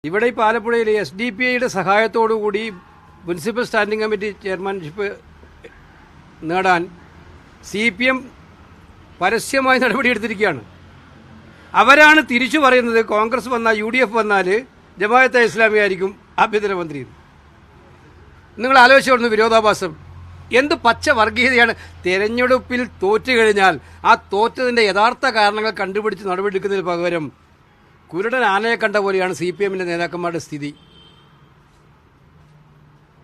ഇവിടെ ഇപ്പോൾ ആലപ്പുഴയിൽ SDPIയുടെ സഹായത്തോടുകൂടി മുനിസിപ്പൽ സ്റ്റാൻഡിംഗ് കമ്മിറ്റി ചെയർമാൻഷിപ്പ് നേടാൻ CPM പരസ്യമായി നടപടിയെടുത്തിരിക്കുകയാണ്. അവരാണ് തിരിച്ചു പറയുന്നത് കോൺഗ്രസ് വന്നാൽ UDF വന്നാൽ ജമാഅത്തെ ഇസ്ലാമി ആയിരിക്കും ആഭ്യന്തരമന്ത്രി. നിങ്ങൾ ആലോചിച്ചു വിരോധാഭാസം. എന്ത് പച്ച വർഗീയതയാണ്. തെരഞ്ഞെടുപ്പിൽ തോറ്റു കഴിഞ്ഞാൽ ആ തോറ്റതിൻ്റെ യഥാർത്ഥ കാരണങ്ങൾ കണ്ടുപിടിച്ച് നടപടിയെടുക്കുന്നതിന് പകരം കുരുടൻ ആനയെ കണ്ട പോലെയാണ് CPMന്റെ നേതാക്കന്മാരുടെ സ്ഥിതി.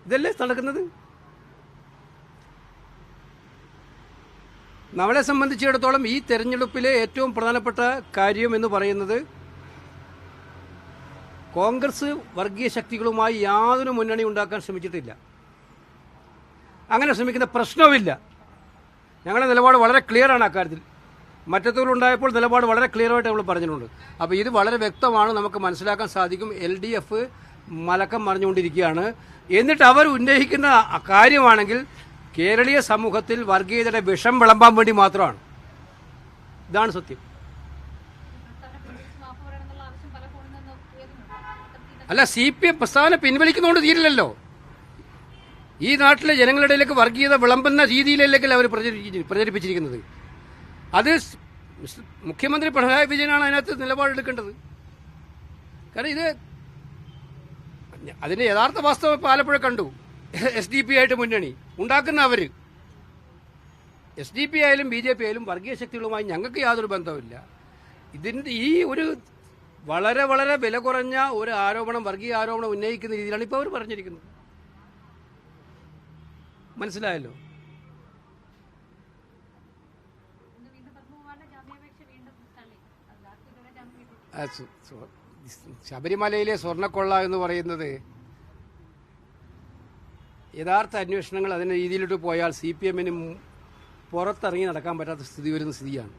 ഇതല്ലേ നടക്കുന്നത്? നമ്മളെ സംബന്ധിച്ചിടത്തോളം ഈ തെരഞ്ഞെടുപ്പിലെ ഏറ്റവും പ്രധാനപ്പെട്ട കാര്യം എന്ന് പറയുന്നത് കോൺഗ്രസ് വർഗീയ ശക്തികളുമായി യാതൊരു മുന്നണി ഉണ്ടാക്കാൻ ശ്രമിച്ചിട്ടില്ല. അങ്ങനെ ശ്രമിക്കുന്ന പ്രശ്നവുമില്ല. ഞങ്ങളുടെ നിലപാട് വളരെ ക്ലിയറാണ് അക്കാര്യത്തിൽ. മറ്റത്തുകളുണ്ടായപ്പോൾ നിലപാട് വളരെ ക്ലിയറായിട്ട് നമ്മൾ പറഞ്ഞിട്ടുണ്ട്. അപ്പോൾ ഇത് വളരെ വ്യക്തമാണ്, നമുക്ക് മനസ്സിലാക്കാൻ സാധിക്കും. LDF മലക്കം മറിഞ്ഞുകൊണ്ടിരിക്കുകയാണ്. എന്നിട്ട് അവർ ഉന്നയിക്കുന്ന കാര്യമാണെങ്കിൽ കേരളീയ സമൂഹത്തിൽ വർഗീയതയുടെ വിഷം വിളമ്പാൻ വേണ്ടി മാത്രമാണ്. ഇതാണ് സത്യം. അല്ല, CPM പ്രസ്ഥാനം പിൻവലിക്കുന്നതുകൊണ്ട് തീരില്ലല്ലോ. ഈ നാട്ടിലെ ജനങ്ങളുടെ ഇടയിലേക്ക് വർഗീയത വിളമ്പുന്ന രീതിയിലല്ലേ അവർ പ്രചരിപ്പിച്ചിരിക്കുന്നത്. അത് മുഖ്യമന്ത്രി പിണറായി വിജയനാണ് അതിനകത്ത് നിലപാടെടുക്കേണ്ടത്. കാരണം ഇത് അതിന്റെ യഥാർത്ഥ വാസ്തവം ഇപ്പോൾ ആലപ്പുഴ കണ്ടു. SDP ആയിട്ട് മുന്നണി ഉണ്ടാക്കുന്ന അവർ. SDP ആയാലും BJP ആയാലും വർഗീയ ശക്തികളുമായി ഞങ്ങൾക്ക് യാതൊരു ബന്ധവുമില്ല. ഇതിൻ്റെ ഈ ഒരു വളരെ വളരെ വില കുറഞ്ഞ ഒരു ആരോപണം, വർഗീയ ആരോപണം ഉന്നയിക്കുന്ന രീതിയിലാണ് ഇപ്പോൾ അവർ പറഞ്ഞിരിക്കുന്നത്. മനസ്സിലായല്ലോ? ശബരിമലയിലെ സ്വർണ്ണക്കൊള്ള എന്ന് പറയുന്നത് യഥാർത്ഥ അന്വേഷണങ്ങൾ അതിൻ്റെ രീതിയിലോട്ട് പോയാൽ CPMന് പുറത്തിറങ്ങി നടക്കാൻ പറ്റാത്ത സ്ഥിതി വരുന്ന സ്ഥിതിയാണ്.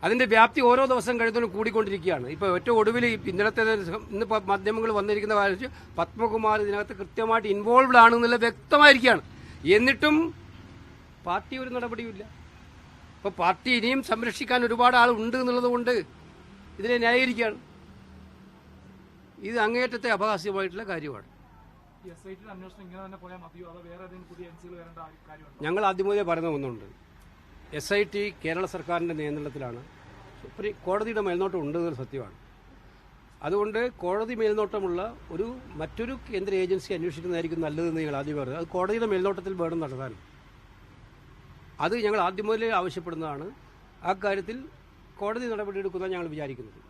അതിൻ്റെ വ്യാപ്തി ഓരോ ദിവസം കഴിയുന്നതിനും കൂടിക്കൊണ്ടിരിക്കുകയാണ്. ഇപ്പോൾ ഏറ്റവും ഒടുവിൽ ഇന്നലത്തെ ഇന്ന് മാധ്യമങ്ങൾ വന്നിരിക്കുന്ന കാര്യം പത്മകുമാർ ഇതിനകത്ത് കൃത്യമായിട്ട് ഇൻവോൾവ്ഡ് ആണെന്നുള്ള വ്യക്തമായിരിക്കുകയാണ്. എന്നിട്ടും പാർട്ടി ഒരു നടപടിയുമില്ല. ഇപ്പോൾ പാർട്ടി ഇനിയും സംരക്ഷിക്കാൻ ഒരുപാട് ആളുണ്ട് എന്നുള്ളത് കൊണ്ട് ഇതിനെ ന്യായീകരിക്കുകയാണ്. ഇത് അങ്ങേയറ്റത്തെ അപഹാസ്യമായിട്ടുള്ള കാര്യമാണ്. ഞങ്ങൾ ആദ്യം മുതലേ പറയുന്ന ഒന്നുണ്ട്. SIT കേരള സർക്കാരിൻ്റെ നിയന്ത്രണത്തിലാണ്. കോടതിയുടെ മേൽനോട്ടം ഉണ്ട് എന്നൊരു സത്യമാണ്. അതുകൊണ്ട് കോടതി മേൽനോട്ടമുള്ള മറ്റൊരു കേന്ദ്ര ഏജൻസി അന്വേഷിക്കുന്നതായിരിക്കും നല്ലതെന്ന് ഞങ്ങൾ ആദ്യം പറയുന്നത്. അത് കോടതിയുടെ മേൽനോട്ടത്തിൽ വേണം നടത്താൻ. അത് ഞങ്ങൾ ആദ്യം മുതലേ ആവശ്യപ്പെടുന്നതാണ്. ആ കാര്യത്തിൽ കോടതി നടപടിയെടുക്കുന്നതാണ് ഞങ്ങൾ വിചാരിക്കുന്നത്.